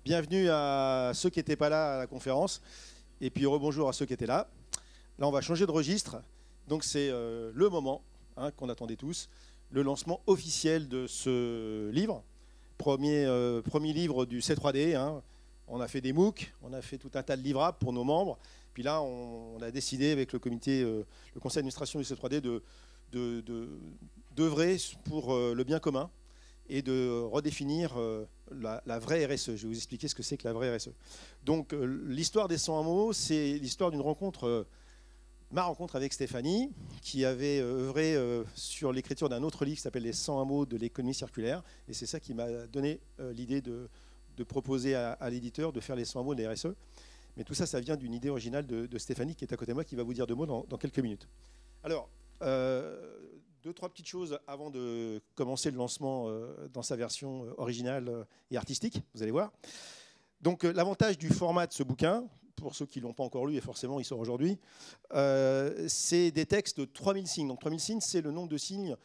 Bienvenue à ceux qui n'étaient pas là à la conférence, et puis rebonjour à ceux qui étaient là. Là, on va changer de registre. Donc c'est le moment qu'on attendait tous, le lancement officiel de ce livre. Premier livre du C3D. On a fait des MOOC, on a fait tout un tas de livrables pour nos membres. Puis là, on a décidé avec le comité, le conseil d'administration du C3D d'œuvrer pour le bien commun et de redéfinir la vraie RSE. Je vais vous expliquer ce que c'est que la vraie RSE. Donc l'histoire des 101 mots, c'est l'histoire d'une rencontre, ma rencontre avec Stéphanie, qui avait œuvré sur l'écriture d'un autre livre qui s'appelle Les 101 mots de l'économie circulaire. Et c'est ça qui m'a donné l'idée de proposer à l'éditeur de faire les 101 mots de la RSE. Mais tout ça, ça vient d'une idée originale de Stéphanie, qui est à côté de moi, qui va vous dire deux mots dans quelques minutes. Alors, deux, trois petites choses avant de commencer le lancement dans sa version originale et artistique, vous allez voir. Donc, l'avantage du format de ce bouquin, pour ceux qui ne l'ont pas encore lu, et forcément il sort aujourd'hui, c'est des textes de 3000 signes. Donc 3000 signes, c'est le nombre de signes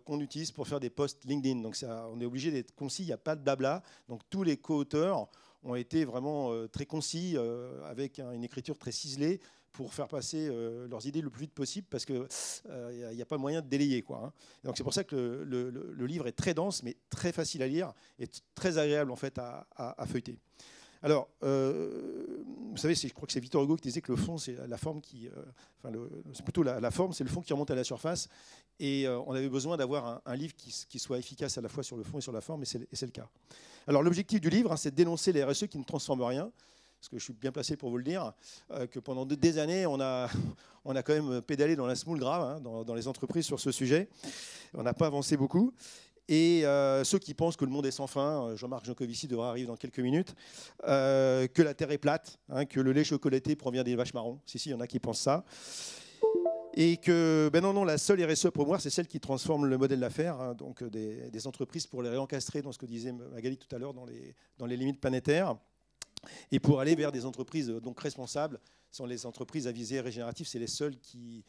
qu'on utilise pour faire des posts LinkedIn. Donc on est obligé d'être concis, il n'y a pas de blabla. Donc tous les co-auteurs ont été vraiment très concis, avec une écriture très ciselée, pour faire passer leurs idées le plus vite possible, parce qu'il n'y a pas moyen de délayer, quoi. Donc c'est pour ça que le livre est très dense, mais très facile à lire, et très agréable en fait à feuilleter. Alors, vous savez, je crois que c'est Victor Hugo qui disait que le fond, c'est la forme qui... c'est plutôt la forme, c'est le fond qui remonte à la surface. Et on avait besoin d'avoir un livre qui soit efficace à la fois sur le fond et sur la forme, et c'est le cas. Alors, l'objectif du livre, c'est de dénoncer les RSE qui ne transforment rien, parce que je suis bien placé pour vous le dire, que pendant des années, on a quand même pédalé dans la semoule grave, dans les entreprises sur ce sujet. On n'a pas avancé beaucoup. Et ceux qui pensent que le monde est sans fin, Jean-Marc Jancovici devra arriver dans quelques minutes, que la Terre est plate, que le lait chocolaté provient des vaches marrons. Si, il y en a qui pensent ça. Et que, non, la seule RSE pour moi, c'est celle qui transforme le modèle d'affaires, donc des entreprises pour les réencastrer dans ce que disait Magali tout à l'heure, dans les limites planétaires, et pour aller vers des entreprises donc responsables. Sont les entreprises à visée régénérative, c'est les seules qui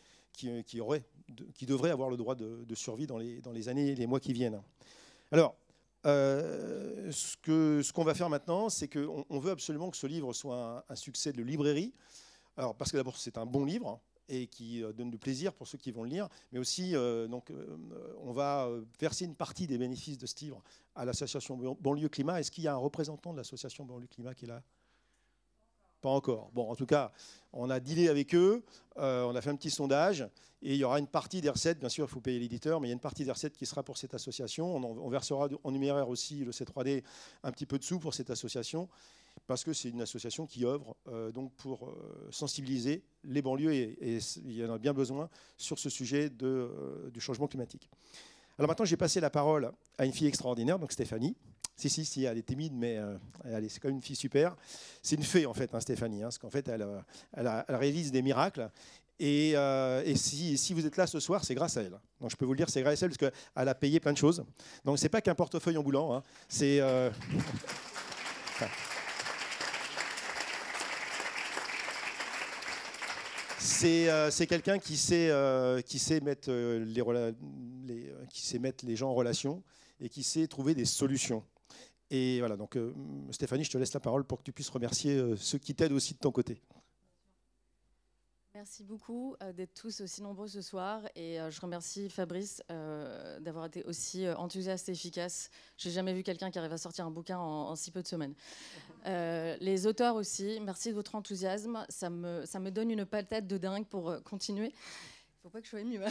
devraient avoir le droit de survie dans les années et les mois qui viennent. Alors, ce qu'on va faire maintenant, c'est qu'on veut absolument que ce livre soit un succès de librairie. Alors, parce que d'abord, c'est un bon livre et qui donne du plaisir pour ceux qui vont le lire, mais aussi, on va verser une partie des bénéfices de ce livre à l'association Banlieue Climat. Est-ce qu'il y a un représentant de l'association Banlieue Climat qui est là ? Pas encore. Bon, en tout cas, on a dealé avec eux, on a fait un petit sondage, et il y aura une partie des recettes, bien sûr, il faut payer l'éditeur, mais il y a une partie des recettes qui sera pour cette association. On versera en numéraire aussi, le C3D, un petit peu de sous pour cette association, parce que c'est une association qui œuvre donc pour sensibiliser les banlieues, et il y en a bien besoin, sur ce sujet du changement climatique. Alors maintenant, j'ai passé la parole à une fille extraordinaire, donc Stéphanie. Si, elle est timide, mais c'est quand même une fille super. C'est une fée, en fait, Stéphanie, parce qu'en fait, elle réalise des miracles. Et si vous êtes là ce soir, c'est grâce à elle. Donc, je peux vous le dire, c'est grâce à elle, parce qu'elle a payé plein de choses. Donc, c'est pas qu'un portefeuille ambulant. C'est... C'est quelqu'un qui sait mettre les gens en relation et qui sait trouver des solutions. Et voilà, donc Stéphanie, je te laisse la parole pour que tu puisses remercier ceux qui t'aident aussi de ton côté. Merci beaucoup d'être tous aussi nombreux ce soir, et je remercie Fabrice d'avoir été aussi enthousiaste et efficace. Je n'ai jamais vu quelqu'un qui arrive à sortir un bouquin en si peu de semaines. Les auteurs aussi, merci de votre enthousiasme. Ça me donne une patate de dingue pour continuer. Il ne faut pas que je sois émue.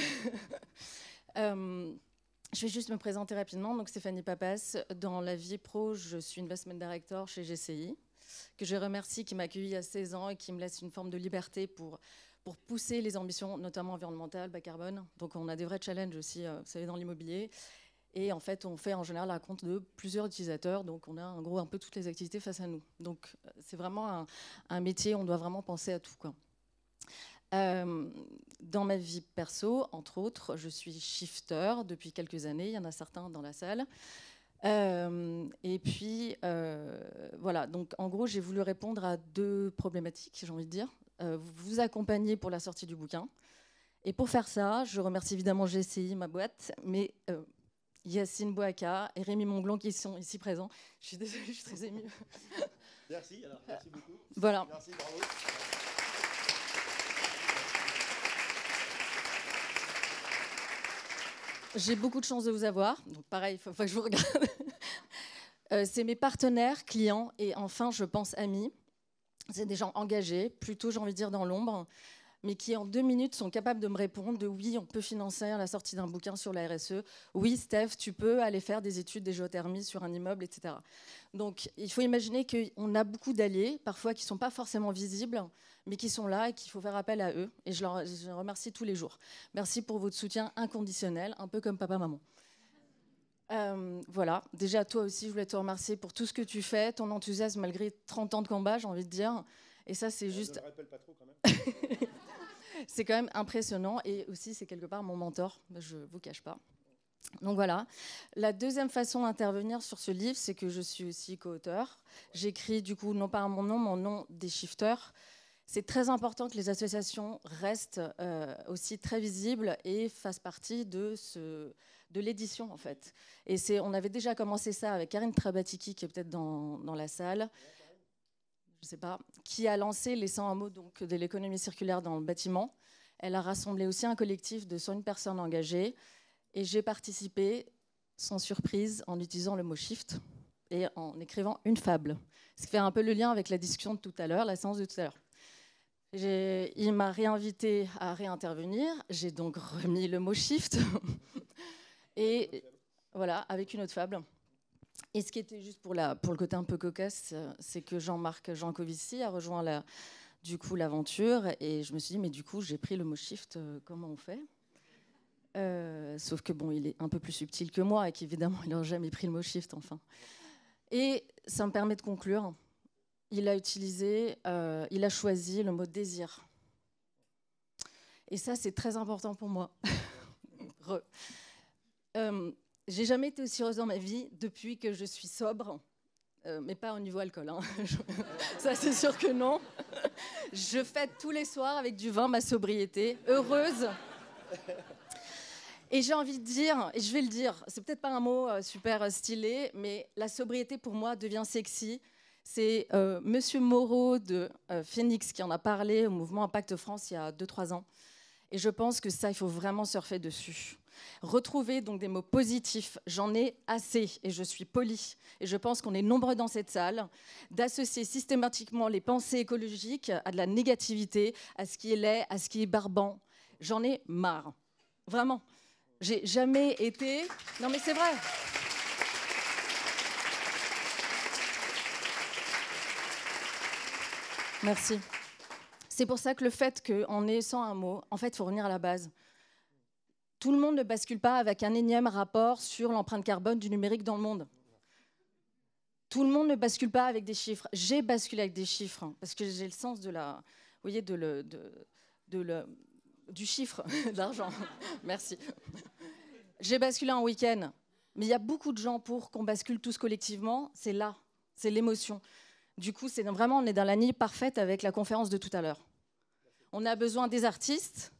Je vais juste me présenter rapidement. Donc, Stéphanie Papas. Dans la vie pro, je suis Investment Director chez GCI, que je remercie, qui m'a accueilli à 16 ans et qui me laisse une forme de liberté pour pousser les ambitions, notamment environnementales, bas carbone. Donc, on a des vrais challenges aussi, vous savez, dans l'immobilier. Et en fait, on fait en général la compte de plusieurs utilisateurs. Donc, on a en gros un peu toutes les activités face à nous. Donc, c'est vraiment un métier, on doit vraiment penser à tout, quoi. Dans ma vie perso, entre autres, je suis shifter depuis quelques années. Il y en a certains dans la salle. Et puis, voilà. Donc, en gros, j'ai voulu répondre à deux problématiques, j'ai envie de dire. Vous accompagner pour la sortie du bouquin. Et pour faire ça, je remercie évidemment GCI, ma boîte, mais Yacine Bouaka et Rémi Monglon qui sont ici présents. Je suis désolée, je suis très émue. Merci, alors, merci beaucoup. Voilà. Merci, bravo. J'ai beaucoup de chance de vous avoir. Donc pareil, il faut que je vous regarde. C'est mes partenaires, clients et enfin, je pense, amis. C'est des gens engagés, plutôt, j'ai envie de dire, dans l'ombre, mais qui, en 2 minutes, sont capables de me répondre de oui, on peut financer la sortie d'un bouquin sur la RSE. Oui, Steph, tu peux aller faire des études de géothermie sur un immeuble, etc. Donc, il faut imaginer qu'on a beaucoup d'alliés, parfois qui ne sont pas forcément visibles, mais qui sont là et qu'il faut faire appel à eux. Et je les remercie tous les jours. Merci pour votre soutien inconditionnel, un peu comme papa-maman. Voilà, déjà toi aussi je voulais te remercier pour tout ce que tu fais, ton enthousiasme malgré 30 ans de combat, j'ai envie de dire, et ça c'est juste... Je ne le rappelle pas trop quand même. C'est quand même impressionnant, et aussi c'est quelque part mon mentor, je ne vous cache pas. Donc voilà, la deuxième façon d'intervenir sur ce livre, c'est que je suis aussi co-auteur. J'écris du coup non pas mon nom des shifters. C'est très important que les associations restent aussi très visibles et fassent partie de l'édition en fait. Et on avait déjà commencé ça avec Karine Trabatiki qui est peut-être dans la salle, je ne sais pas, qui a lancé les 101 mots donc, de l'économie circulaire dans le bâtiment. Elle a rassemblé aussi un collectif de 101 personnes engagées et j'ai participé sans surprise en utilisant le mot shift et en écrivant une fable. Ce qui fait un peu le lien avec la discussion de tout à l'heure, la séance de tout à l'heure. Il m'a réinvité à réintervenir. J'ai donc remis le mot shift. Et voilà, avec une autre fable. Et ce qui était juste pour le côté un peu cocasse, c'est que Jean-Marc Jancovici a rejoint l'aventure. Et je me suis dit, mais du coup, j'ai pris le mot shift, comment on fait ? Sauf que bon, il est un peu plus subtil que moi et qu'évidemment, il n'aurait jamais pris le mot shift, enfin. Et ça me permet de conclure. Il a choisi le mot désir. Et ça, c'est très important pour moi. J'ai jamais été aussi heureuse dans ma vie depuis que je suis sobre, mais pas au niveau alcool. Hein. Ça, c'est sûr que non. Je fête tous les soirs avec du vin ma sobriété, heureuse. Et j'ai envie de dire, et je vais le dire, c'est peut-être pas un mot super stylé, mais la sobriété pour moi devient sexy. C'est Monsieur Moreau de Phoenix qui en a parlé au mouvement Impact France il y a 2-3 ans. Et je pense que ça, il faut vraiment surfer dessus. Retrouver donc des mots positifs, j'en ai assez et je suis polie. Et je pense qu'on est nombreux dans cette salle d'associer systématiquement les pensées écologiques à de la négativité, à ce qui est laid, à ce qui est barbant. J'en ai marre. Vraiment. J'ai jamais été... Non mais c'est vrai. Merci. C'est pour ça que le fait qu'en ait 101 mots, en fait, il faut revenir à la base. Tout le monde ne bascule pas avec un énième rapport sur l'empreinte carbone du numérique dans le monde. Tout le monde ne bascule pas avec des chiffres. J'ai basculé avec des chiffres, hein, parce que j'ai le sens de la... Vous voyez, du chiffre, d'argent. Merci. J'ai basculé un week-end. Mais il y a beaucoup de gens pour qu'on bascule tous collectivement. C'est là, c'est l'émotion. Du coup, on est dans la ligne parfaite avec la conférence de tout à l'heure. On a besoin des artistes,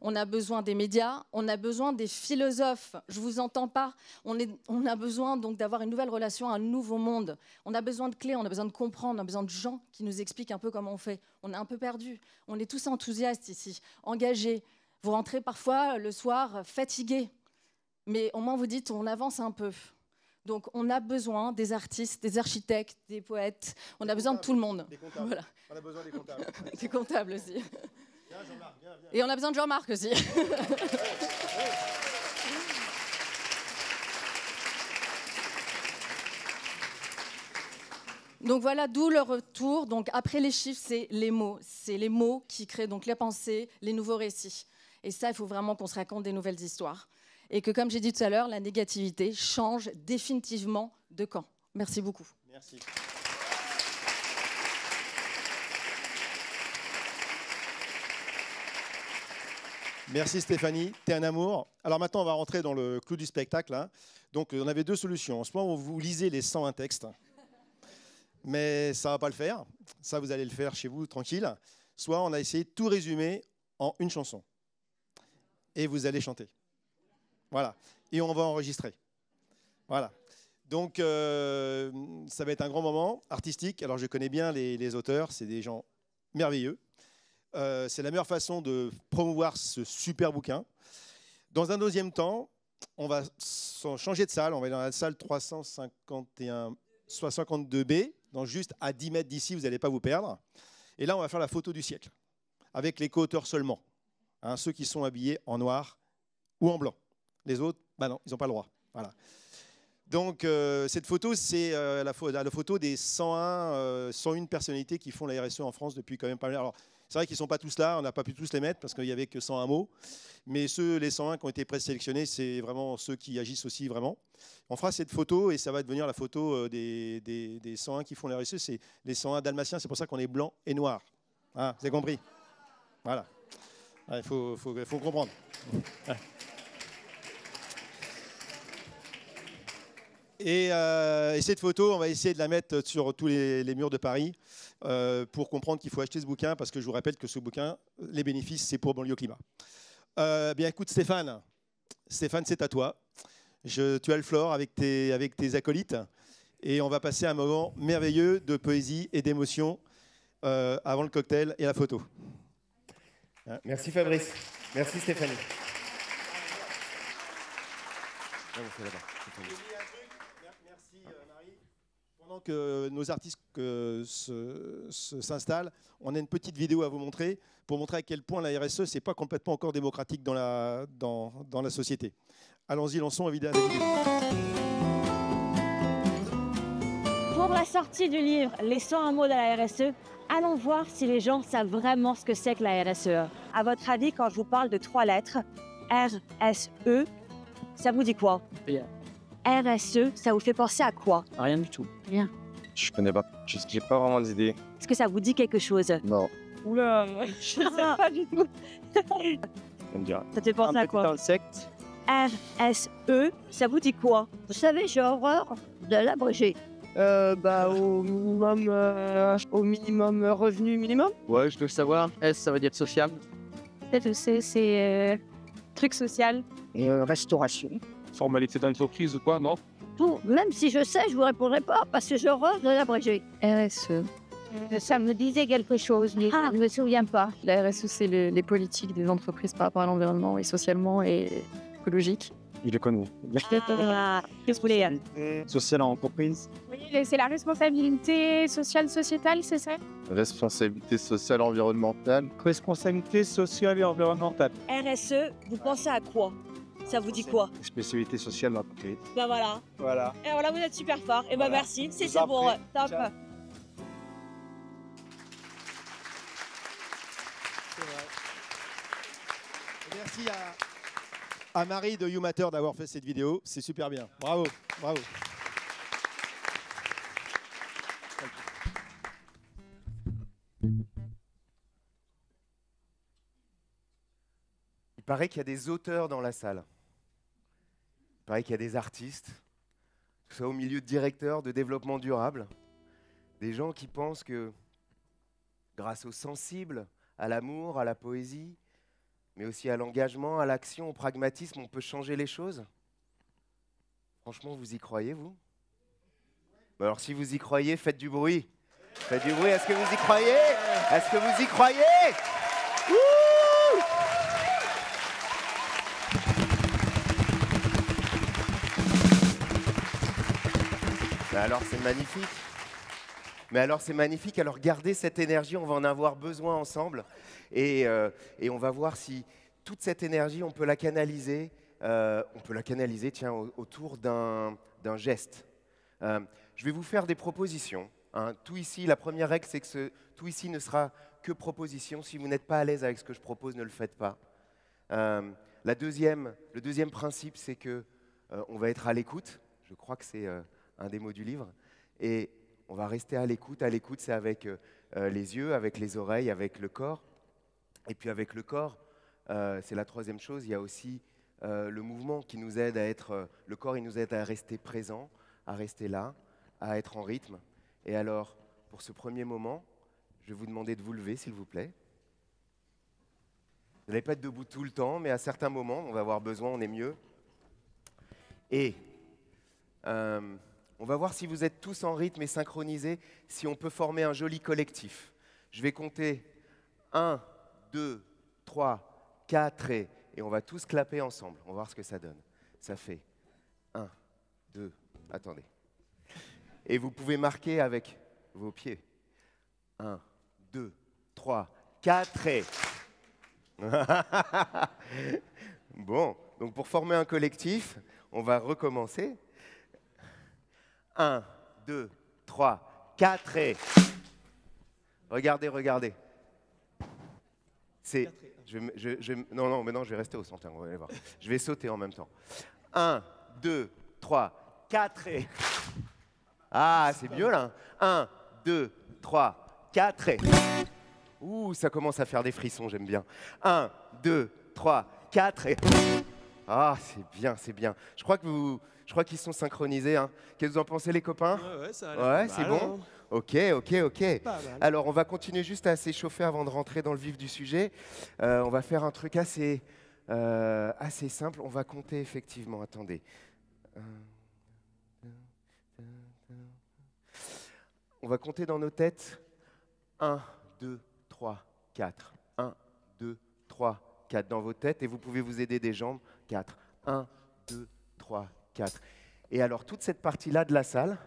on a besoin des médias, on a besoin des philosophes. Je ne vous entends pas. On a besoin donc d'avoir une nouvelle relation, un nouveau monde. On a besoin de clés, on a besoin de comprendre, on a besoin de gens qui nous expliquent un peu comment on fait. On est un peu perdus. On est tous enthousiastes ici, engagés. Vous rentrez parfois le soir fatigués, mais au moins vous dites on avance un peu. Donc, on a besoin des artistes, des architectes, des poètes. On a besoin de tout le monde. Des comptables. Voilà. On a besoin des comptables. Des comptables aussi. Viens, Jean-Marc, viens. Et on a besoin de Jean-Marc aussi. Donc voilà, d'où le retour. Donc après les chiffres, c'est les mots. C'est les mots qui créent donc les pensées, les nouveaux récits. Et ça, il faut vraiment qu'on se raconte des nouvelles histoires. Et que, comme j'ai dit tout à l'heure, la négativité change définitivement de camp. Merci beaucoup. Merci. Merci Stéphanie, t'es un amour. Alors maintenant, on va rentrer dans le clou du spectacle. Hein. Donc, on avait 2 solutions. En ce moment, vous lisez les 101 textes, mais ça ne va pas le faire. Ça, vous allez le faire chez vous, tranquille. Soit on a essayé de tout résumer en une chanson. Et vous allez chanter. Voilà. Et on va enregistrer. Voilà. Donc, ça va être un grand moment artistique. Alors, je connais bien les auteurs, c'est des gens merveilleux. C'est la meilleure façon de promouvoir ce super bouquin. Dans un deuxième temps, on va changer de salle. On va aller dans la salle 352B, donc juste à 10 mètres d'ici, vous n'allez pas vous perdre. Et là, on va faire la photo du siècle, avec les co-auteurs seulement. Hein, ceux qui sont habillés en noir ou en blanc. Les autres, bah non, ils n'ont pas le droit. Voilà. Donc, cette photo, c'est la photo des 101 personnalités qui font la RSE en France depuis quand même pas mal. Alors, c'est vrai qu'ils ne sont pas tous là, on n'a pas pu tous les mettre parce qu'il n'y avait que 101 mots. Mais les 101 qui ont été présélectionnés, c'est vraiment ceux qui agissent aussi vraiment. On fera cette photo et ça va devenir la photo des 101 qui font la RSE. C'est les 101 dalmatiens, c'est pour ça qu'on est blanc et noir. Hein, vous avez compris? Voilà. Il faut comprendre. Et cette photo, on va essayer de la mettre sur tous les murs de Paris pour comprendre qu'il faut acheter ce bouquin, parce que je vous rappelle que ce bouquin, les bénéfices, c'est pour Banlieue Climat. Bien écoute Stéphane, c'est à toi. Tu as le floor avec tes acolytes et on va passer un moment merveilleux de poésie et d'émotion avant le cocktail et la photo. Hein? Merci Fabrice, merci Stéphanie. Pendant que nos artistes s'installent, on a une petite vidéo à vous montrer pour montrer à quel point la RSE, c'est pas complètement encore démocratique dans la société. Allons-y, lançons la vidéo. Pour la sortie du livre Les 101 mots de la RSE, allons voir si les gens savent vraiment ce que c'est que la RSE. À votre avis, quand je vous parle de 3 lettres, RSE, ça vous dit quoi? Rien. RSE, ça vous fait penser à quoi? Rien du tout. Rien. Je connais pas. J'ai pas vraiment d'idée. Est-ce que ça vous dit quelque chose? Non. Oula, je sais pas du tout. Ça me dit rien. Ça te fait penser à quoi? Insecte. RSE, ça vous dit quoi? Vous savez, j'ai horreur de l'abrégé. Au minimum revenu minimum. Ouais, je veux savoir. S, ça veut dire sociable. Peut-être c'est truc social. Restauration. Formalité d'entreprise ou quoi, non? Tout, même si je sais, je vous répondrai pas parce que j'ai horreur de l'abrégé. RSE. Ça me disait quelque chose, mais je ne me souviens pas. La RSE, c'est les politiques des entreprises par rapport à l'environnement et socialement et écologique. Je le connais. Qu'est-ce que vous voulez? Social en entreprise. Oui, c'est la responsabilité sociale, sociétale, c'est ça? Responsabilité sociale environnementale. Responsabilité sociale et environnementale. RSE, vous pensez à quoi? Ça vous dit quoi? Spécialité sociale d'entreprise. Ben voilà. Voilà. Et voilà, vous êtes super fort. Et ben Voilà. merci, c'est vous en bon. prie. Top. Ciao. Merci à Marie de YouMatter d'avoir fait cette vidéo. C'est super bien. Bravo, bravo. Il paraît qu'il y a des auteurs dans la salle. Il paraît qu'il y a des artistes, que ce soit au milieu de directeurs de développement durable, des gens qui pensent que grâce au sensible, à l'amour, à la poésie, mais aussi à l'engagement, à l'action, au pragmatisme, on peut changer les choses. Franchement, vous y croyez, vous? Alors si vous y croyez, faites du bruit. Faites du bruit, est-ce que vous y croyez? Est-ce que vous y croyez? Alors c'est magnifique. Mais alors c'est magnifique, alors gardez cette énergie, on va en avoir besoin ensemble. Et on va voir si toute cette énergie, on peut la canaliser, tiens, autour d'un geste. Je vais vous faire des propositions. Hein. Tout ici, la première règle, c'est que tout ici ne sera que proposition. Si vous n'êtes pas à l'aise avec ce que je propose, ne le faites pas. Le deuxième principe, c'est que on va être à l'écoute. Je crois que c'est un des mots du livre. Et on va rester à l'écoute. À l'écoute, c'est avec les yeux, avec les oreilles, avec le corps. Et puis avec le corps, c'est la troisième chose. Il y a aussi le mouvement qui nous aide à être... le corps, il nous aide à rester présent, à rester là, à être en rythme. Et alors, pour ce premier moment, je vais vous demander de vous lever, s'il vous plaît. Vous n'allez pas être debout tout le temps, mais à certains moments, on va avoir besoin, on est mieux. Et On va voir si vous êtes tous en rythme et synchronisés, si on peut former un joli collectif. Je vais compter 1, 2, 3, 4 et on va tous clapper ensemble. On va voir ce que ça donne. Ça fait 1, 2, attendez. Et vous pouvez marquer avec vos pieds. 1, 2, 3, 4 et... Bon, donc pour former un collectif, on va recommencer. 1, 2, 3, 4 et... Regardez, regardez. C'est... Non, mais non, je vais rester au centre, on va aller voir. Je vais sauter en même temps. 1, 2, 3, 4 et... Ah, c'est mieux là. 1, 2, 3, 4 et... Ouh, ça commence à faire des frissons, j'aime bien. 1, 2, 3, 4 et... Ah, c'est bien, c'est bien. Je crois qu'ils sont synchronisés. Hein. Qu'est-ce que vous en pensez, les copains? Ouais, ça a l'air c'est bon. Ok. Alors, on va continuer juste à s'échauffer avant de rentrer dans le vif du sujet. On va faire un truc assez simple. On va compter effectivement. Attendez. On va compter dans nos têtes. 1, 2, 3, 4. 1, 2, 3, 4 dans vos têtes. Et vous pouvez vous aider des jambes. 4. 1, 2, 3, 4. Et alors, toute cette partie-là de la salle,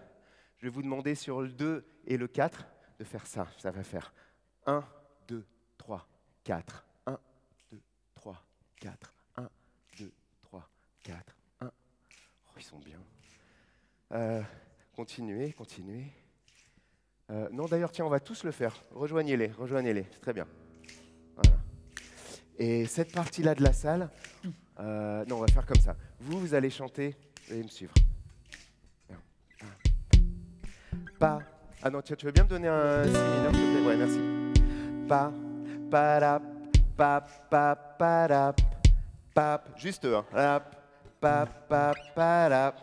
je vais vous demander sur le 2 et le 4 de faire ça. Ça va faire 1, 2, 3, 4. 1, 2, 3, 4. 1, 2, 3, 4. 1. Oh, ils sont bien. Continuez. Non, d'ailleurs, tiens, on va tous le faire. Rejoignez-les. C'est très bien. Voilà. Et cette partie-là de la salle, non, on va faire comme ça. Vous allez chanter et me suivre. Pa. Ah non, tiens, tu veux bien me donner un si mineur, s'il te plaît? Ouais, merci. Pa, pa, pa, pa, pa, pa, juste un. Pa, pa, pa,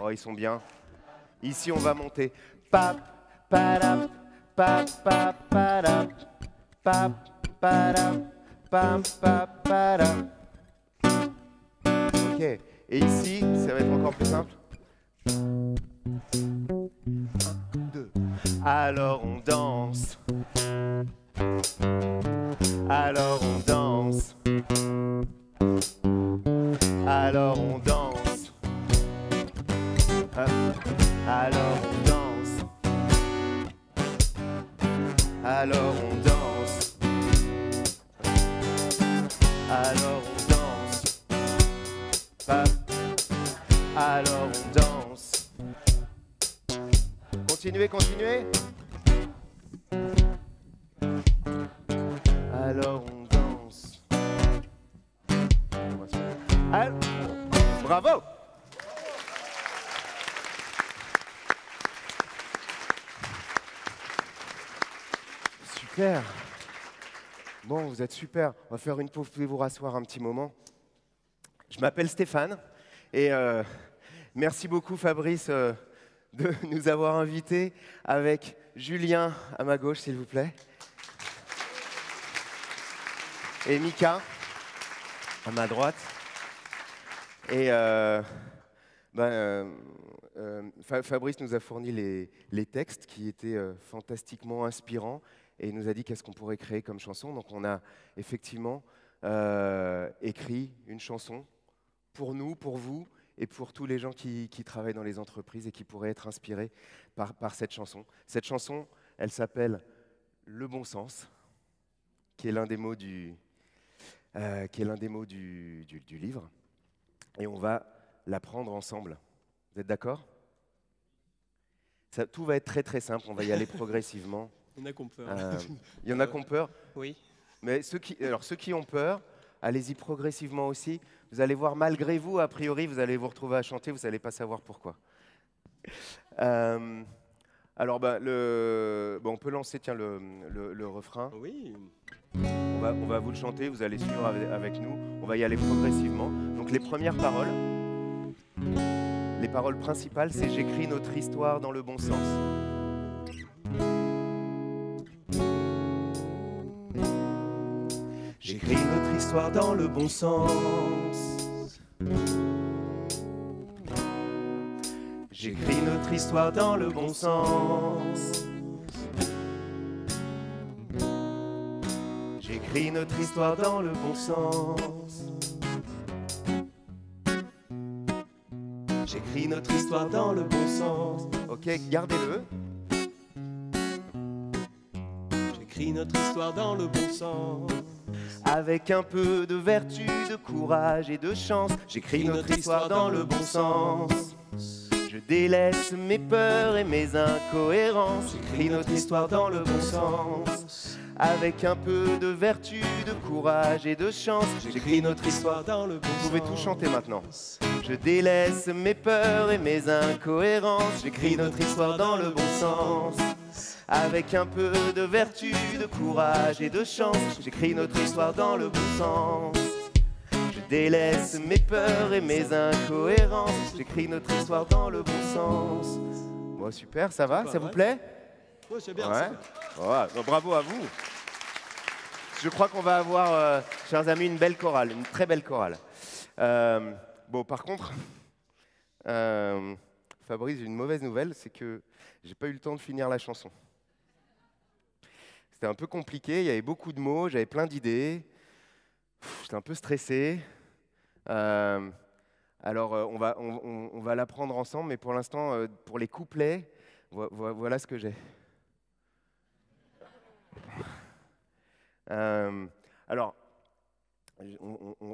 oh, ils sont bien. Ici, on va monter. Pa, pa, pa, pa, pa, pa, pa, pa. Ok. Et ici, ça va être encore plus simple. 1, 2. Alors on danse. Alors on danse. Alors on danse. Alors on danse. Alors on danse. Alors on danse. Alors on danse. Continuez. Alors on danse. Bravo! Super. Bon, vous êtes super. On va faire une pause, vous pouvez vous rasseoir un petit moment. Je m'appelle Stéphane et merci beaucoup Fabrice de nous avoir invités avec Julien à ma gauche, s'il vous plaît. Et Mika à ma droite. Et Fabrice nous a fourni les textes qui étaient fantastiquement inspirants et il nous a dit qu'est-ce qu'on pourrait créer comme chanson. Donc on a effectivement écrit une chanson pour nous, pour vous et pour tous les gens qui travaillent dans les entreprises et qui pourraient être inspirés par cette chanson. Cette chanson, elle s'appelle « Le bon sens », qui est l'un des mots du livre. Et on va l'apprendre ensemble. Vous êtes d'accord? Tout va être très très simple, on va y aller progressivement. Il y en a qui ont peur. Il y en a qui ont peur? Oui. Mais ceux qui ont peur, allez-y progressivement aussi. Vous allez voir, malgré vous, a priori, vous allez vous retrouver à chanter, vous n'allez pas savoir pourquoi. Alors, on peut lancer le refrain. Oui. On va vous le chanter, vous allez suivre avec nous. On va y aller progressivement. Donc, les premières paroles, les paroles principales, c'est « J'écris notre histoire dans le bon sens ». J'écris notre histoire dans le bon sens. J'écris notre histoire dans le bon sens. J'écris notre histoire dans le bon sens. J'écris notre histoire dans le bon sens. Ok, gardez-le. J'écris notre histoire dans le bon sens. Avec un peu de vertu, de courage et de chance. J'écris notre histoire dans le bon sens. Je délaisse mes peurs et mes incohérences. J'écris notre histoire dans le bon sens. Avec un peu de vertu, de courage et de chance. J'écris notre histoire dans le bon sens. Vous pouvez tout chanter maintenant. Je délaisse mes peurs et mes incohérences. J'écris notre histoire dans le bon sens. Avec un peu de vertu, de courage et de chance. J'écris notre histoire dans le bon sens. Je délaisse mes peurs et mes incohérences. J'écris notre histoire dans le bon sens. Bon, super, ça va? Ça vous plaît? Oui, c'est bien. Ouais. Ouais, bon, bravo à vous. Je crois qu'on va avoir, chers amis, une belle chorale, une très belle chorale. Bon, par contre, Fabrice, j'ai une mauvaise nouvelle, c'est que j'ai pas eu le temps de finir la chanson. C'était un peu compliqué, il y avait beaucoup de mots, j'avais plein d'idées. J'étais un peu stressé. Alors, on va l'apprendre ensemble, mais pour l'instant, pour les couplets, voilà ce que j'ai. Alors,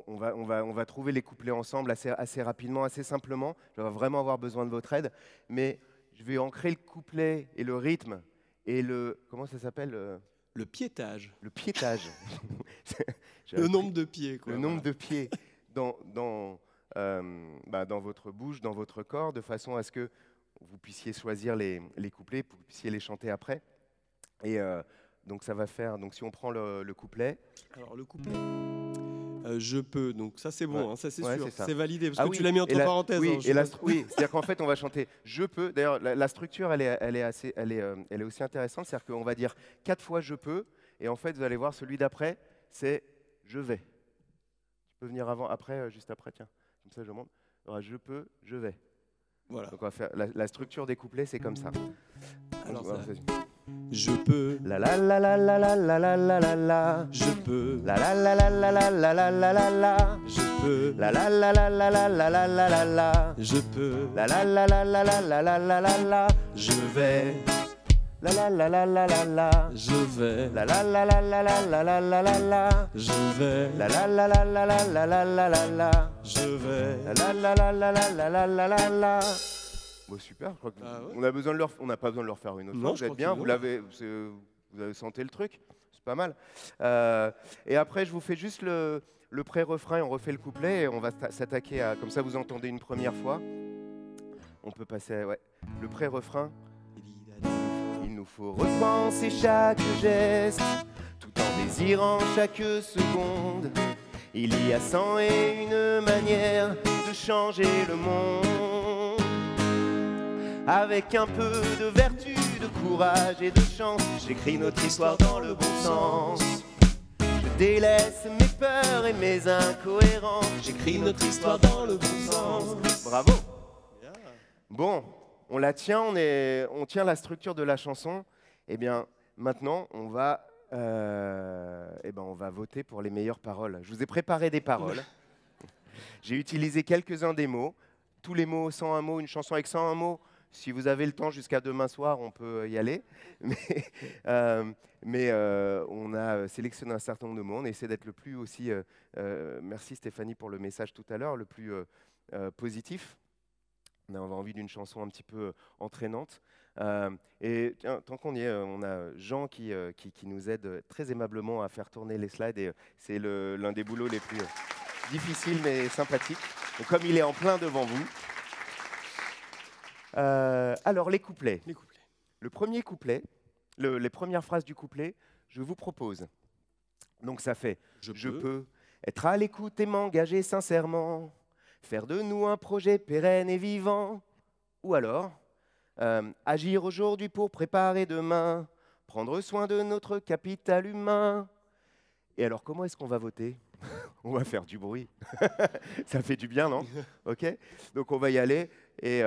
on va trouver les couplets ensemble assez rapidement, assez simplement. Je vais vraiment avoir besoin de votre aide, mais je vais ancrer le couplet et le rythme et le... Comment ça s'appelle Le piétage. Le piétage. Le nombre de pieds, quoi. Le nombre de pieds dans votre bouche, dans votre corps, de façon à ce que vous puissiez choisir les couplets, que vous puissiez les chanter après. Et donc ça va faire, donc si on prend le couplet. Alors le couplet, je peux, donc ça c'est bon, Ouais. Hein, ça c'est Ouais, sûr, c'est ça. c'est validé, parce Ah que oui, tu l'as mis entre parenthèses. Oui, hein, oui, c'est-à-dire qu'en fait on va chanter je peux, d'ailleurs la structure elle est aussi intéressante, c'est-à-dire qu'on va dire 4 fois je peux, et en fait vous allez voir celui d'après, c'est je vais. Tu peux venir avant, après, juste après, tiens, comme ça je montre. Alors, je peux, je vais. Voilà. Donc on va faire la structure des couplets, c'est comme ça. Alors voilà, ça, je peux. La la la la la la la la la la la. Je peux. La la la la la la la la la la la. Je peux. La la la la la la la la la la la. Je peux. La la la la la la la la la la la. Je vais. La la la la la la la. Je vais. La la la la la la la la la la la. Je vais. La la la la la la la la la la la. Je vais. La la la la la la la la la la. Bon, super, je crois que on n'a pas besoin de leur faire une autre fois, vous êtes bien, vous avez senti le truc, c'est pas mal. Et après, je vous fais juste le pré-refrain, on refait le couplet et on va s'attaquer à, comme ça vous entendez une première fois. On peut passer, ouais, le pré-refrain. Il nous faut repenser chaque geste, tout en désirant chaque seconde. Il y a 101 manières de changer le monde. Avec un peu de vertu, de courage et de chance, j'écris notre histoire dans le bon sens. Je délaisse mes peurs et mes incohérences, j'écris notre histoire dans le bon sens. Bravo. Bon, on la tient, on tient la structure de la chanson. Eh bien, maintenant, on va voter pour les meilleures paroles. Je vous ai préparé des paroles. J'ai utilisé quelques-uns des mots. Tous les mots, 101 mots, une chanson avec 101 mots. Si vous avez le temps jusqu'à demain soir, on peut y aller. Mais on a sélectionné un certain nombre de mots. On essaie d'être le plus aussi, merci Stéphanie pour le message tout à l'heure, le plus positif. On a envie d'une chanson un petit peu entraînante. Et tiens, tant qu'on y est, on a Jean qui nous aide très aimablement à faire tourner les slides. Et c'est l'un des boulots les plus difficiles mais sympathiques. Donc, comme il est en plein devant vous. Alors, les couplets. Le premier couplet, les premières phrases du couplet, je vous propose. Donc, ça fait « Je peux être à l'écoute et m'engager sincèrement, faire de nous un projet pérenne et vivant. » Ou alors « Agir aujourd'hui pour préparer demain, prendre soin de notre capital humain. » Et alors, comment est-ce qu'on va voter? On va faire du bruit. Ça fait du bien, non? OK? Donc, on va y aller. Et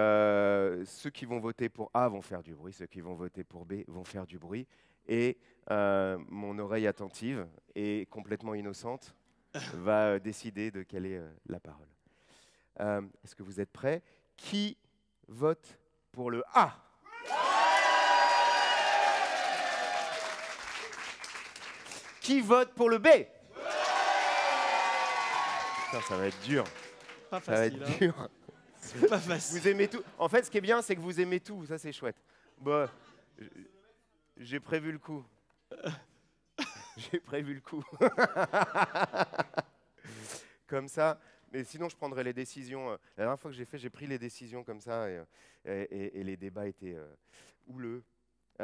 ceux qui vont voter pour A vont faire du bruit, ceux qui vont voter pour B vont faire du bruit. Et mon oreille attentive et complètement innocente va décider de quelle est la parole. Est-ce que vous êtes prêts? Qui vote pour le A? Qui vote pour le B? Putain, ça va être dur. Pas Ça va facile. être dur. C'est pas facile. Vous aimez tout. En fait, ce qui est bien, c'est que vous aimez tout. Ça, c'est chouette. Bon, j'ai prévu le coup. J'ai prévu le coup. Comme ça. Mais sinon, je prendrai les décisions. La dernière fois que j'ai pris les décisions comme ça et les débats étaient houleux. Et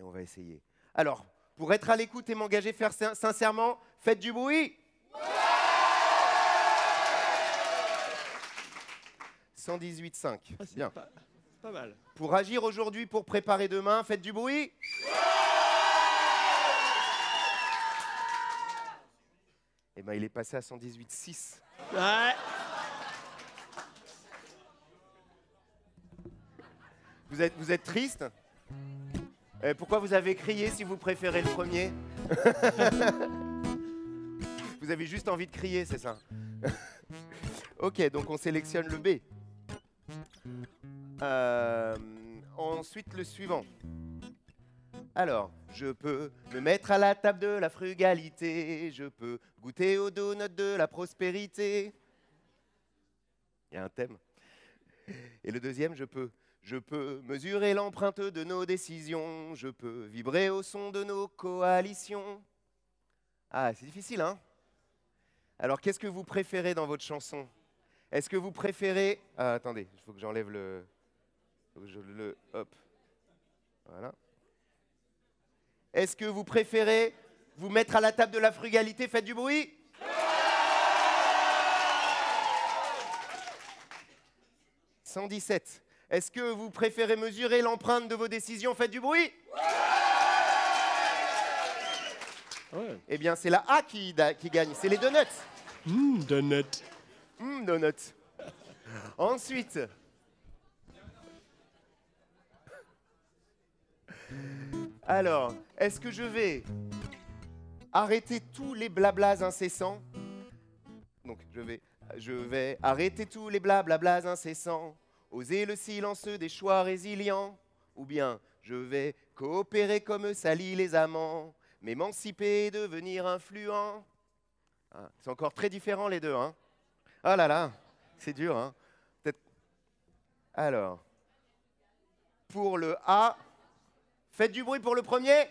on va essayer. Alors, pour être à l'écoute et m'engager faire sincèrement, faites du bruit. 118,5. Bien. Pas mal. Pour agir aujourd'hui, pour préparer demain, faites du bruit. Eh bien, il est passé à 118,6. Ouais. Vous êtes triste? Pourquoi vous avez crié si vous préférez le premier? Vous avez juste envie de crier, c'est ça? Ok, donc on sélectionne le B. Ensuite, le suivant. Alors, je peux me mettre à la table de la frugalité, je peux goûter aux donuts de la prospérité. Il y a un thème. Et le deuxième, je peux mesurer l'empreinte de nos décisions, je peux vibrer au son de nos coalitions. Ah, c'est difficile, hein? Alors, qu'est-ce que vous préférez dans votre chanson? Est-ce que vous préférez... Ah, attendez, il faut que j'enlève le... Hop. Voilà. Est-ce que vous préférez vous mettre à la table de la frugalité? Faites du bruit. 117. Est-ce que vous préférez mesurer l'empreinte de vos décisions? Faites du bruit. Ouais. Eh bien, c'est la A qui gagne. C'est les donuts. Donut. Donuts. Ensuite... Alors, est-ce que je vais arrêter tous les blablas incessants? Donc, je vais arrêter tous les blablablas incessants, oser le silence des choix résilients, ou bien je vais coopérer comme Sally les amants, m'émanciper et devenir influent. Ah, c'est encore très différent les deux, hein? Oh là là, c'est dur, hein? Peut-être. Alors, pour le A... Faites du bruit pour le premier.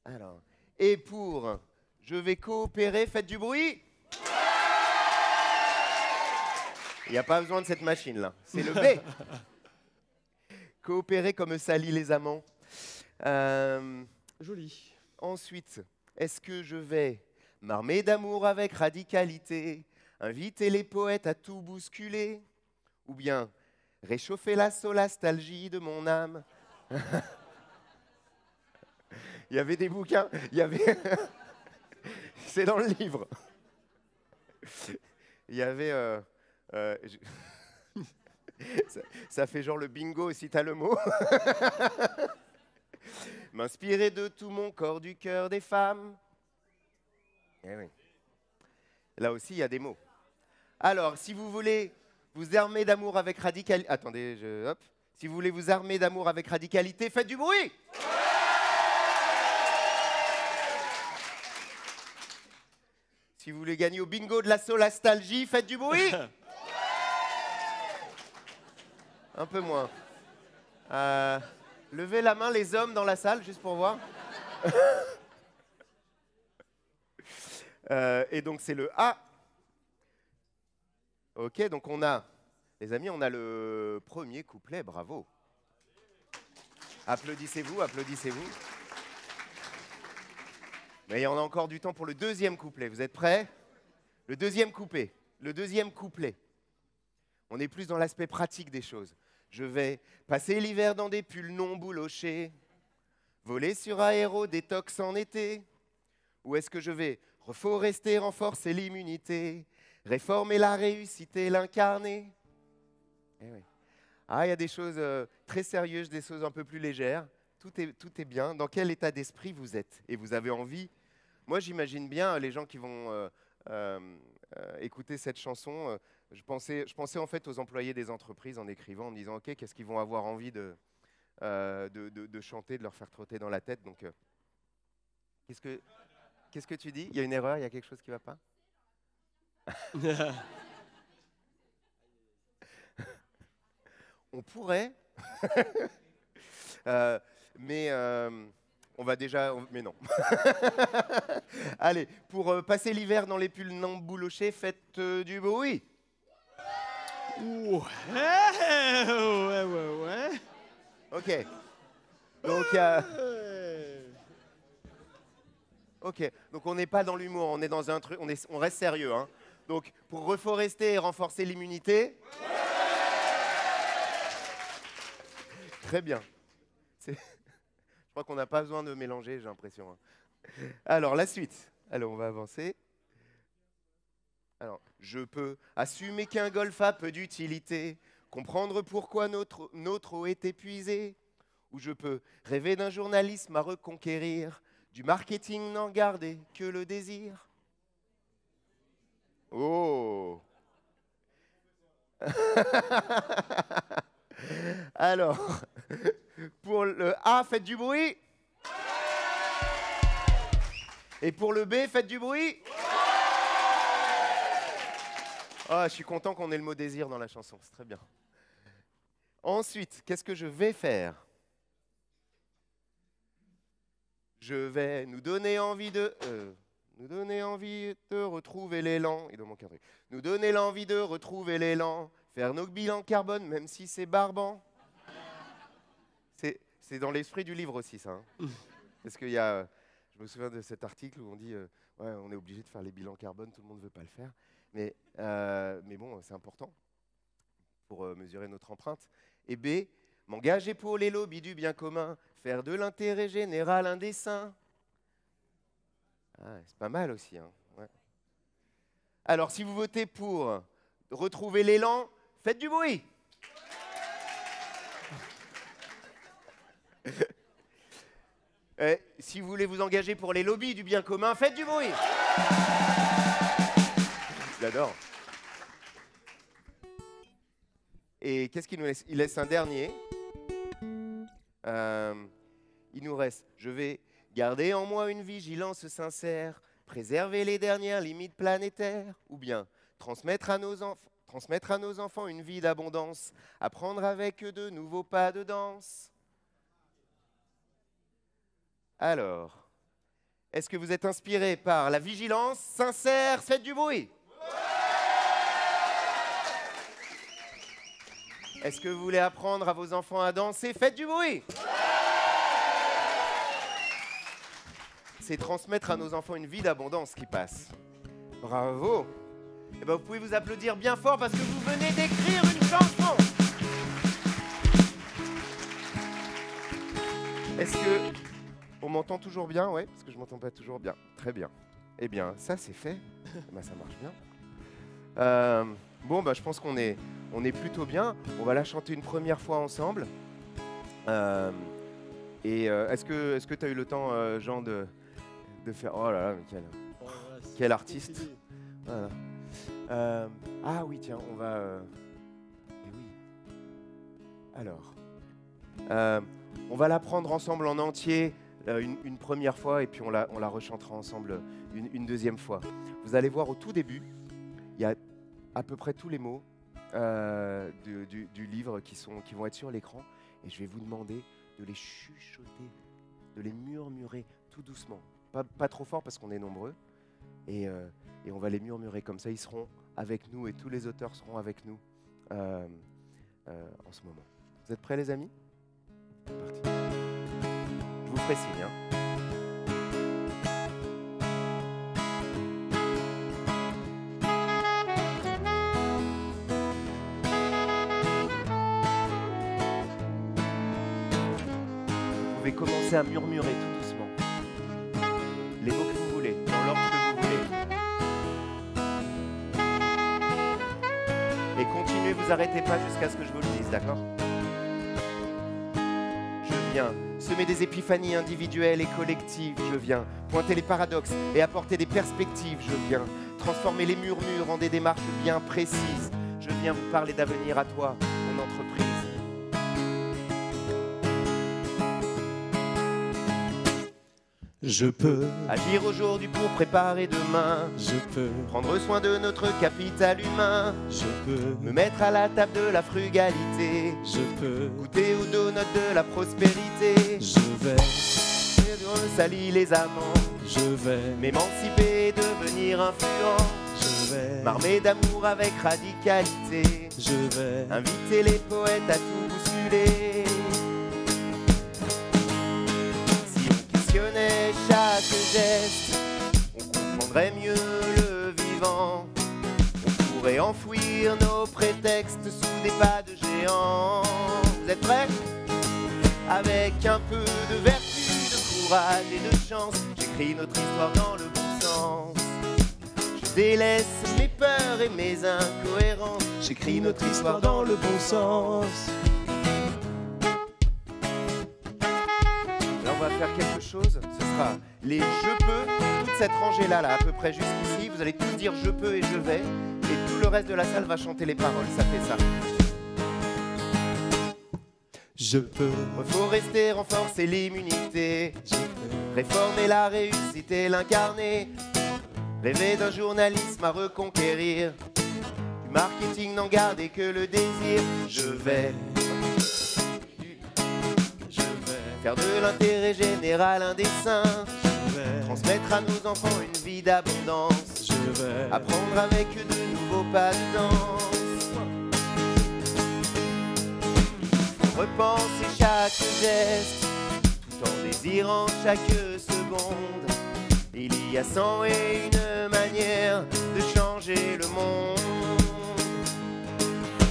Alors, et pour je vais coopérer, faites du bruit. Il n'y a pas besoin de cette machine-là. C'est le B. Coopérer comme Sally les amants. Joli. Ensuite, est-ce que je vais m'armer d'amour avec radicalité, inviter les poètes à tout bousculer, ou bien réchauffer la solastalgie de mon âme? Il y avait des bouquins, il y avait... C'est dans le livre. Il y avait... ça fait genre le bingo si t'as le mot. M'inspirer de tout mon corps, du cœur des femmes. Eh oui. Là aussi, il y a des mots. Alors, si vous voulez vous armer d'amour avec radicalité... Attendez, hop. Si vous voulez vous armer d'amour avec radicalité, faites du bruit. Si vous voulez gagner au bingo de la solastalgie, faites du bruit. Un peu moins. Levez la main les hommes dans la salle, juste pour voir. Et donc c'est le A. Ok, donc on a, les amis, on a le premier couplet, bravo. Applaudissez-vous, applaudissez-vous. Mais il y en a encore du temps pour le deuxième couplet. Vous êtes prêts? Le deuxième couplet. Le deuxième couplet. On est plus dans l'aspect pratique des choses. Je vais passer l'hiver dans des pulls non boulochés, voler sur aéro détox en été, Ou est-ce que je vais reforester, renforcer l'immunité, réformer la réussite et l'incarner? Eh oui. Ah, il y a des choses très sérieuses, des choses un peu plus légères. Tout est bien. Dans quel état d'esprit vous êtes? Et vous avez envie? Moi, j'imagine bien les gens qui vont écouter cette chanson. Je pensais en fait aux employés des entreprises en écrivant, en me disant, OK, qu'est-ce qu'ils vont avoir envie de chanter, de leur faire trotter dans la tête. Donc, qu'est-ce que tu dis? Il y a une erreur, il y a quelque chose qui ne va pas? On pourrait, mais on va déjà... mais non. Allez, pour passer l'hiver dans les pulls non boulochés, faites du bruit. Ouais. OK. Donc, OK. Donc on n'est pas dans l'humour, on est dans un truc, on reste sérieux. Hein. Donc pour reforester et renforcer l'immunité. Très bien. Je crois qu'on n'a pas besoin de mélanger, j'ai l'impression. Hein. Alors la suite. Alors on va avancer. Alors, je peux assumer qu'un golf a peu d'utilité, comprendre pourquoi notre eau est épuisée, ou je peux rêver d'un journalisme à reconquérir, du marketing n'en garder que le désir. Oh. Alors, pour le A, faites du bruit. Et pour le B, faites du bruit. Ah, je suis content qu'on ait le mot désir dans la chanson, c'est très bien. Ensuite, qu'est-ce que je vais faire? Je vais nous donner envie de retrouver l'élan. Il doit manquer un truc. Nous donner l'envie de retrouver l'élan, faire nos bilans carbone, même si c'est barbant. C'est dans l'esprit du livre aussi, ça. Hein. Parce qu'il y a, je me souviens de cet article où on dit, ouais, on est obligé de faire les bilans carbone, tout le monde ne veut pas le faire. Mais bon, c'est important pour mesurer notre empreinte. Et B, m'engager pour les lobbies du bien commun, faire de l'intérêt général un dessein. Ah, c'est pas mal aussi. Hein. Ouais. Alors, si vous votez pour retrouver l'élan, faites du bruit. Si vous voulez vous engager pour les lobbies du bien commun, faites du bruit. J'adore. Et qu'est-ce qu'il nous laisse? Il laisse un dernier. Il nous reste, je vais garder en moi une vigilance sincère, préserver les dernières limites planétaires, ou bien transmettre à nos enfants une vie d'abondance, apprendre avec eux de nouveaux pas de danse. Alors, est-ce que vous êtes inspiré par la vigilance sincère? Faites du bruit. Est-ce que vous voulez apprendre à vos enfants à danser? Faites du bruit. C'est transmettre à nos enfants une vie d'abondance qui passe. Bravo. Et ben vous pouvez vous applaudir bien fort parce que vous venez d'écrire une chanson. Est-ce que on m'entend toujours bien? Ouais, parce que je m'entends pas toujours bien. Très bien. Eh bien, ça c'est fait. Ben, ça marche bien. Bon, bah, je pense qu'on est plutôt bien. On va la chanter une première fois ensemble. Est-ce que tu as eu le temps, Jean, de faire... Oh là là, mais quel artiste. Voilà. Ah oui, tiens, on va... Eh oui. Alors, on va la prendre ensemble en entier une première fois et puis on la rechantera ensemble une deuxième fois. Vous allez voir au tout début, il y a à peu près tous les mots du livre qui vont être sur l'écran et je vais vous demander de les chuchoter, de les murmurer tout doucement. Pas trop fort parce qu'on est nombreux et on va les murmurer comme ça, ils seront avec nous et tous les auteurs seront avec nous en ce moment. Vous êtes prêts les amis? C'est parti. Je vous ferai signe. Hein. Vous pouvez commencer à murmurer tout doucement les mots que vous voulez. vous arrêtez pas jusqu'à ce que je vous le dise, d'accord? Je viens semer des épiphanies individuelles et collectives, je viens pointer les paradoxes et apporter des perspectives, je viens transformer les murmures en des démarches bien précises, je viens vous parler d'avenir à toi, mon entreprise. Je peux agir aujourd'hui pour préparer demain. Je peux prendre soin de notre capital humain. Je peux me mettre à la table de la frugalité. Je peux goûter aux donuts de la prospérité. Je vais salir les amants. Je vais m'émanciper et devenir influent. Je vais m'armer d'amour avec radicalité. Je vais inviter les poètes à tout bousculer. Chaque geste, on comprendrait mieux le vivant. On pourrait enfouir nos prétextes sous des pas de géants. Vous êtes prêts? Avec un peu de vertu, de courage et de chance, j'écris notre histoire dans le bon sens. Je délaisse mes peurs et mes incohérences, j'écris notre histoire dans le bon sens. On va faire quelque chose, ce sera les je peux, toute cette rangée-là, à peu près jusqu'ici, vous allez tous dire je peux et je vais, et tout le reste de la salle va chanter les paroles, ça fait ça. Je peux. Faut rester, renforcer l'immunité, réformer la réussite et l'incarner, rêver d'un journalisme à reconquérir, du marketing n'en garder que le désir, je vais. Faire de l'intérêt général un dessein, transmettre à nos enfants une vie d'abondance, apprendre avec eux de nouveaux pas de danse. Repenser chaque geste, tout en désirant chaque seconde. Il y a 101 manières de changer le monde.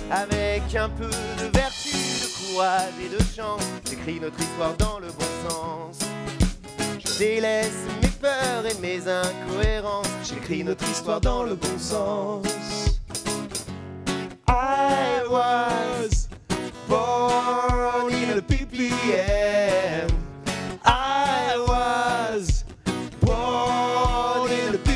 Avec un peu de vertu, de courage et de chance, j'écris notre histoire dans le bon sens. Je délaisse mes peurs et mes incohérences, j'écris notre histoire dans le bon sens. I was born in a PPM. I was born in a PPM.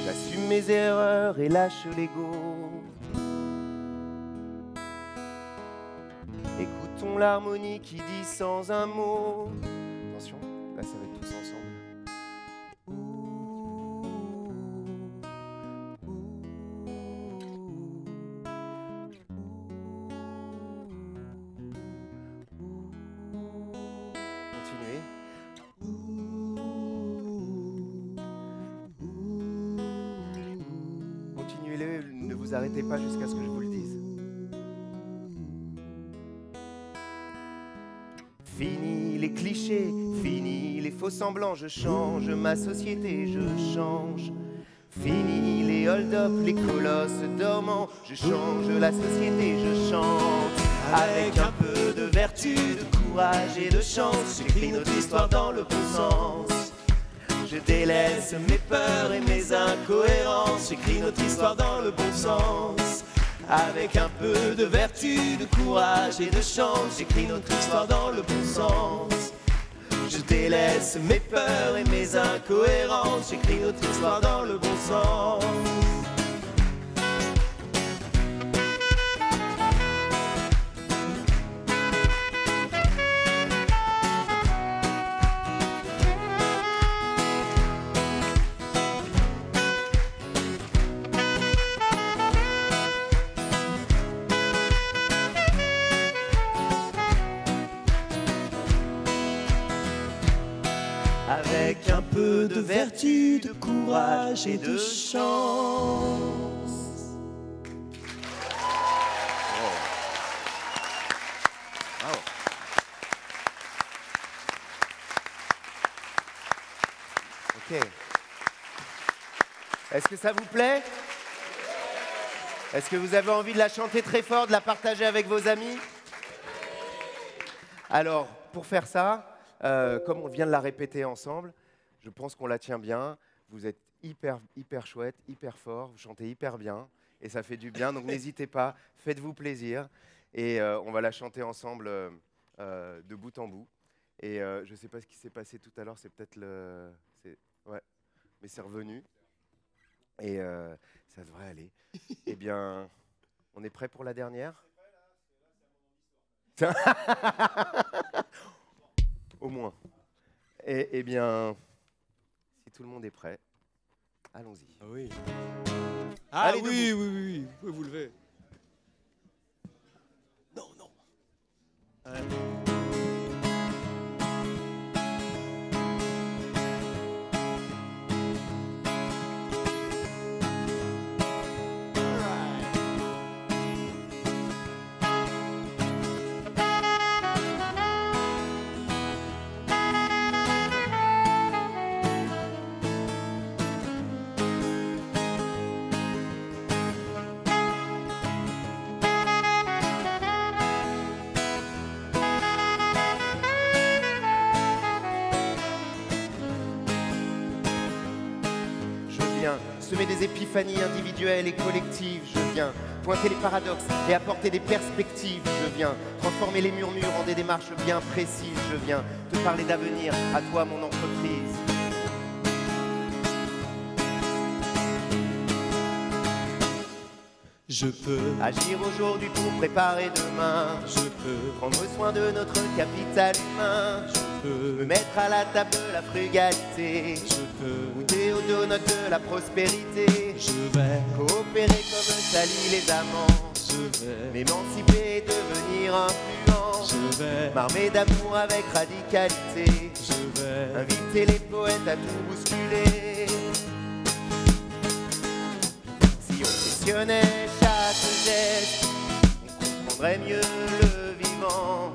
J'assume mes erreurs et lâche l'ego. Écoutons l'harmonie qui dit sans un mot. Attention, là ça va être tous ensemble. Continuez. Continuez-le, ne vous arrêtez pas jusqu'à ce que je vous le dise. Fini les clichés, fini les faux semblants, je change ma société, je change. Fini les hold-up, les colosses dormants, je change la société, je chante. Avec un peu de vertu, de courage et de chance, j'écris notre histoire dans le bon sens. Je délaisse mes peurs et mes incohérences, j'écris notre histoire dans le bon sens. Avec un peu de vertu, de courage et de chance, j'écris notre histoire dans le bon sens. Je délaisse mes peurs et mes incohérences, j'écris notre histoire dans le bon sens. Avec un peu de vertu, de courage et de chance. Est-ce que ça vous plaît? Est-ce que vous avez envie de la chanter très fort, de la partager avec vos amis? Alors, pour faire ça, comme on vient de la répéter ensemble, je pense qu'on la tient bien. Vous êtes hyper chouette, hyper fort, vous chantez hyper bien et ça fait du bien. Donc n'hésitez pas, faites-vous plaisir et on va la chanter ensemble de bout en bout. Et je ne sais pas ce qui s'est passé tout à l'heure, c'est peut-être le... Ouais, mais c'est revenu et ça devrait aller. Eh bien, on est prêt pour la dernière? Au moins. Eh bien, si tout le monde est prêt, allons-y. Ah oui. Ah Allez, oui, oui, vous pouvez vous lever. Non, non. Allez. Semer des épiphanies individuelles et collectives, je viens pointer les paradoxes et apporter des perspectives, je viens transformer les murmures en des démarches bien précises, je viens te parler d'avenir, à toi mon entreprise. Je peux agir aujourd'hui pour préparer demain. Je peux prendre soin de notre capital humain. Je peux me mettre à la table de la frugalité. Je peux goûter aux donuts de la prospérité. Je vais coopérer comme Sally les amants. Je vais m'émanciper et devenir influent. Je vais m'armer d'amour avec radicalité. Je vais inviter les poètes à tout bousculer. Si on questionnait chaque geste, on comprendrait mieux le vivant.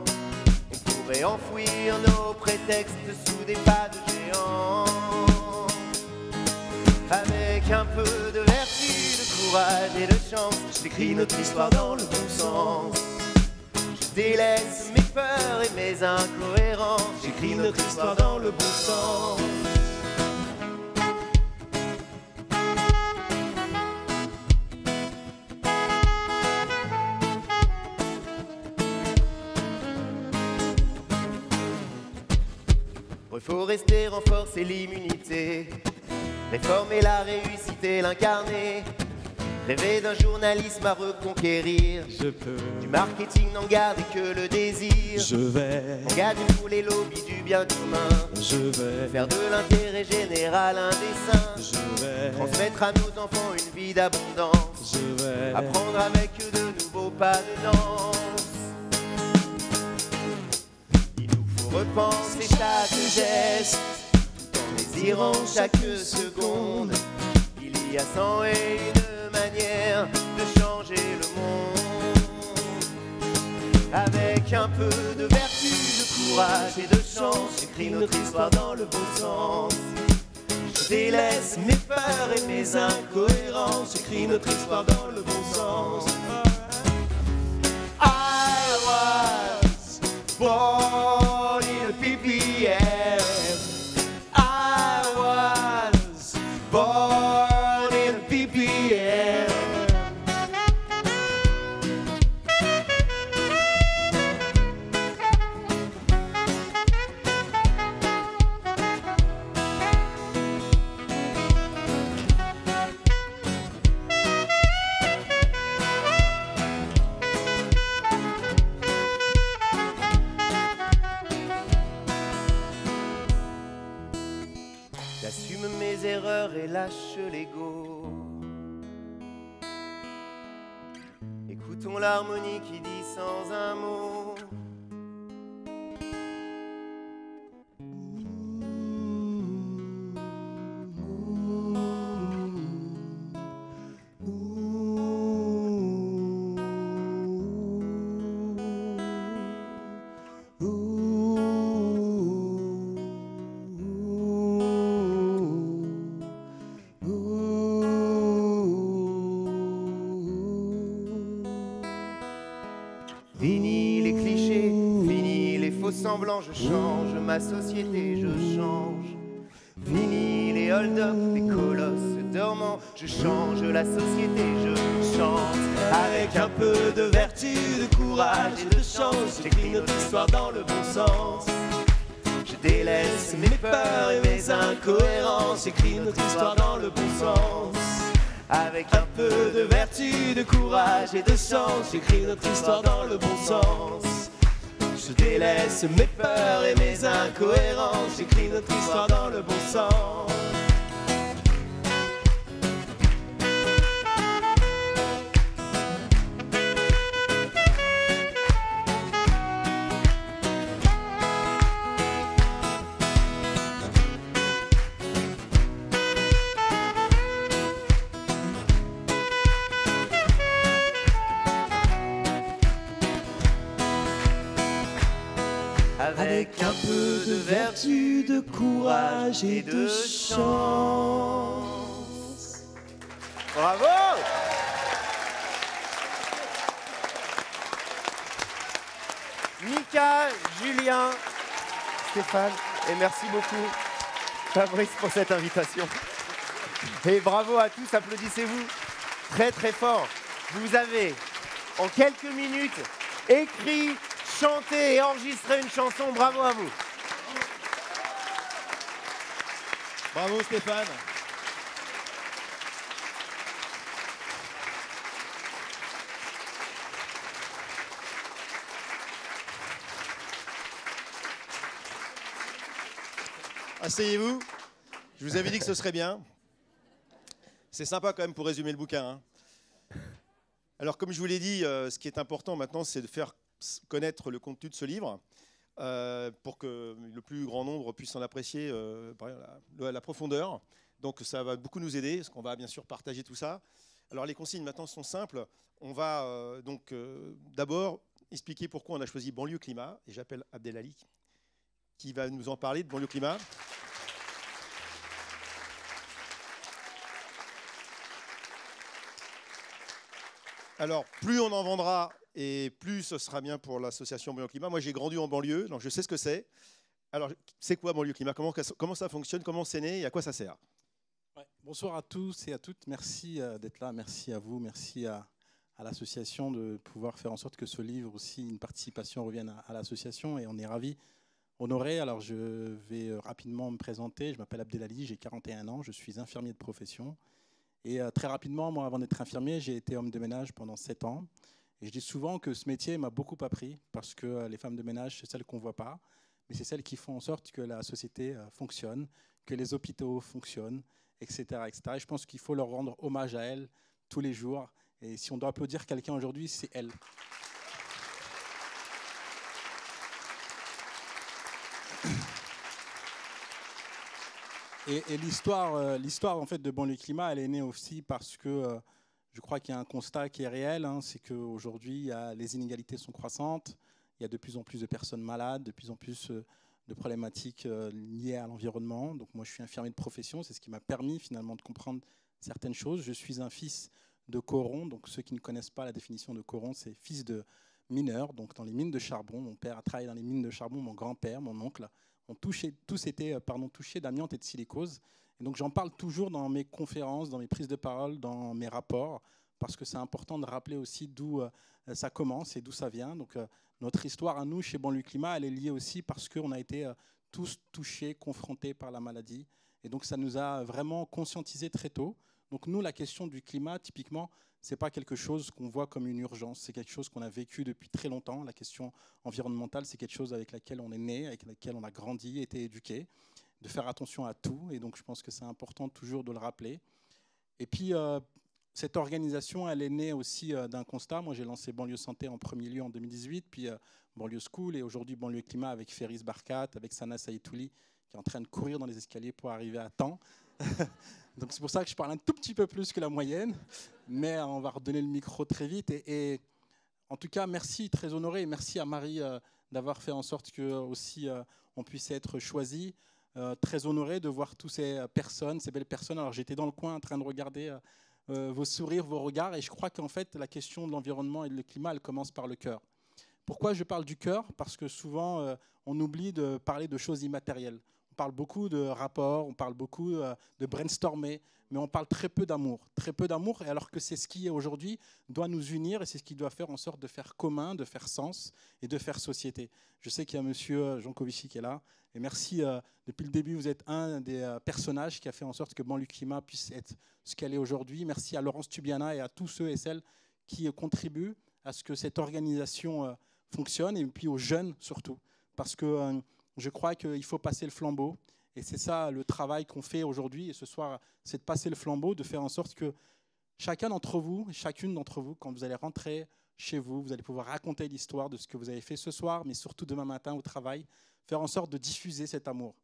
On pourrait enfouir nos prétextes sous des pas de géants. Avec un peu de vertu, de courage et de chance, j'écris notre histoire dans le bon sens. Je délaisse mes peurs et mes incohérences, j'écris notre histoire dans le bon sens. Il faut rester en force et l'immunité, réformer la réussite et l'incarner, rêver d'un journalisme à reconquérir. Je peux du marketing n'en garder que le désir. Je vais engager tous les lobbies du bien commun. Je vais faire de l'intérêt général un dessein. Je vais transmettre à nos enfants une vie d'abondance. Je vais apprendre avec eux de nouveaux pas de danse. Repenser chaque geste, tout en désirant chaque seconde. Il y a 100 et une manières de changer le monde. Avec un peu de vertu, de courage et de chance, j'écris notre histoire dans le bon sens. Je délaisse mes peurs et mes incohérences, j'écris notre histoire dans le bon sens. I was born in a PPM. I was born in a PPM. J'assume mes erreurs et lâche l'ego. Écoutons l'harmonie qui dit sans un mot. Fini les clichés, fini les faux semblants, je change ma société, je change. Fini les hold-up, les colosses dormants, je change la société, je chante. Avec un peu de vertu, de courage et de chance, j'écris notre histoire dans le bon sens. Je délaisse mes peurs et mes incohérences, j'écris notre histoire dans le bon sens. Avec un peu de vertu, de courage et de chance, j'écris notre histoire dans le bon sens. Je délaisse mes peurs et mes incohérences, j'écris notre histoire dans le bon sens. Avec un peu de vertu, de courage et de chance. Bravo! Mika, Julien, Stéphane, et merci beaucoup Fabrice pour cette invitation. Et bravo à tous, applaudissez-vous très très fort. Vous avez en quelques minutes écrit, chanté et enregistré une chanson, bravo à vous. Bravo Stéphane. Asseyez-vous. Je vous avais dit que ce serait bien. C'est sympa quand même pour résumer le bouquin, hein. Alors comme je vous l'ai dit, ce qui est important maintenant, c'est de faire connaître le contenu de ce livre pour que le plus grand nombre puisse en apprécier la profondeur. Donc ça va beaucoup nous aider, parce qu'on va bien sûr partager tout ça. Alors les consignes maintenant sont simples. On va d'abord expliquer pourquoi on a choisi Banlieue Climat, et j'appelle Abdelali qui va nous en parler de Banlieue Climat. Alors, plus on en vendra et plus ce sera bien pour l'association Banlieue Climat. Moi, j'ai grandi en banlieue, donc je sais ce que c'est. Alors, c'est quoi Banlieue Climat ? Comment ça fonctionne ? Comment c'est né et à quoi ça sert ? Ouais. Bonsoir à tous et à toutes. Merci d'être là. Merci à vous. Merci à l'association de pouvoir faire en sorte que ce livre aussi, une participation revienne à l'association. Et on est ravis, honorés. Alors, je vais rapidement me présenter. Je m'appelle Abdelali, j'ai 41 ans. Je suis infirmier de profession. Et très rapidement, moi, avant d'être infirmier, j'ai été homme de ménage pendant 7 ans. Et je dis souvent que ce métier m'a beaucoup appris parce que les femmes de ménage, c'est celles qu'on ne voit pas, mais c'est celles qui font en sorte que la société fonctionne, que les hôpitaux fonctionnent, etc., etc. Et je pense qu'il faut leur rendre hommage à elles tous les jours. Et si on doit applaudir quelqu'un aujourd'hui, c'est elle. Et l'histoire en fait de Banlieue Climat, elle est née aussi parce que je crois qu'il y a un constat qui est réel, hein, c'est qu'aujourd'hui les inégalités sont croissantes, il y a de plus en plus de personnes malades, de plus en plus de problématiques liées à l'environnement. Donc moi je suis infirmier de profession, c'est ce qui m'a permis finalement de comprendre certaines choses. Je suis un fils de coron, donc ceux qui ne connaissent pas la définition de coron, c'est fils de mineur, donc dans les mines de charbon. Mon père a travaillé dans les mines de charbon, mon grand-père, mon oncle. Tous étaient touchés d'amiante et de silicose. Et donc j'en parle toujours dans mes conférences, dans mes prises de parole, dans mes rapports, parce que c'est important de rappeler aussi d'où ça commence et d'où ça vient. Donc notre histoire à nous, chez Banlieue Climat, elle est liée aussi parce qu'on a été tous touchés, confrontés par la maladie. Et donc ça nous a vraiment conscientisés très tôt. Donc nous, la question du climat, typiquement, ce n'est pas quelque chose qu'on voit comme une urgence, c'est quelque chose qu'on a vécu depuis très longtemps. La question environnementale, c'est quelque chose avec laquelle on est né, avec laquelle on a grandi, été éduqué, de faire attention à tout. Et donc je pense que c'est important toujours de le rappeler. Et puis cette organisation, elle est née aussi d'un constat. Moi, j'ai lancé Banlieue Santé en premier lieu en 2018, puis Banlieue School, et aujourd'hui Banlieue Climat avec Ferris Barkat, avec Sana Saïtouli, qui est en train de courir dans les escaliers pour arriver à temps. Donc c'est pour ça que je parle un tout petit peu plus que la moyenne, mais on va redonner le micro très vite. Et en tout cas, merci, très honoré, et merci à Marie d'avoir fait en sorte que aussi on puisse être choisi. Très honoré de voir toutes ces personnes, ces belles personnes. Alors j'étais dans le coin en train de regarder vos sourires, vos regards, et je crois qu'en fait la question de l'environnement et du climat, elle commence par le cœur. Pourquoi je parle du cœur? Parce que souvent, on oublie de parler de choses immatérielles. On parle beaucoup de rapports, on parle beaucoup de brainstormer, mais on parle très peu d'amour. Très peu d'amour, alors que c'est ce qui, aujourd'hui, doit nous unir et c'est ce qui doit faire en sorte de faire commun, de faire sens et de faire société. Je sais qu'il y a monsieur Jancovici qui est là. Et merci, depuis le début, vous êtes un des personnages qui a fait en sorte que Banlieue Climat puisse être ce qu'elle est aujourd'hui. Merci à Laurence Tubiana et à tous ceux et celles qui contribuent à ce que cette organisation fonctionne, et puis aux jeunes surtout. Parce que je crois qu'il faut passer le flambeau. Et c'est ça le travail qu'on fait aujourd'hui. Et ce soir, c'est de passer le flambeau, de faire en sorte que chacun d'entre vous, chacune d'entre vous, quand vous allez rentrer chez vous, vous allez pouvoir raconter l'histoire de ce que vous avez fait ce soir, mais surtout demain matin au travail, faire en sorte de diffuser cet amour.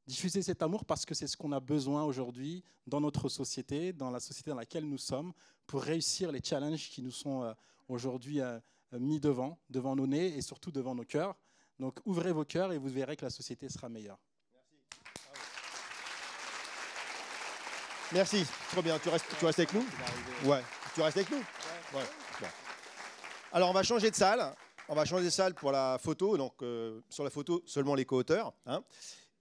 Diffuser cet amour parce que c'est ce qu'on a besoin aujourd'hui dans notre société, dans la société dans laquelle nous sommes, pour réussir les challenges qui nous sont aujourd'hui mis devant nos nez et surtout devant nos cœurs. Donc ouvrez vos cœurs et vous verrez que la société sera meilleure. Merci, trop bien. Tu restes avec nous? Ouais, tu restes avec nous? Ouais. Bon. Alors on va changer de salle. On va changer de salle pour la photo. Donc sur la photo, seulement les co-auteurs. Hein.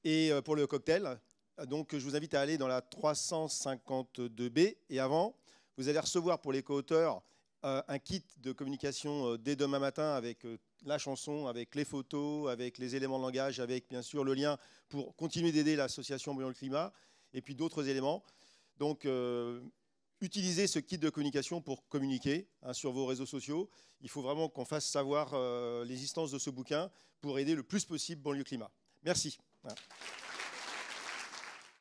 Et pour le cocktail, donc je vous invite à aller dans la 352B. Et avant, vous allez recevoir pour les co-auteurs un kit de communication dès demain matin avec la chanson, avec les photos, avec les éléments de langage, avec bien sûr le lien pour continuer d'aider l'association Bouillon le Climat, et puis d'autres éléments. Donc, utilisez ce kit de communication pour communiquer sur vos réseaux sociaux. Il faut vraiment qu'on fasse savoir l'existence de ce bouquin pour aider le plus possible Banlieue Climat. Merci. Voilà.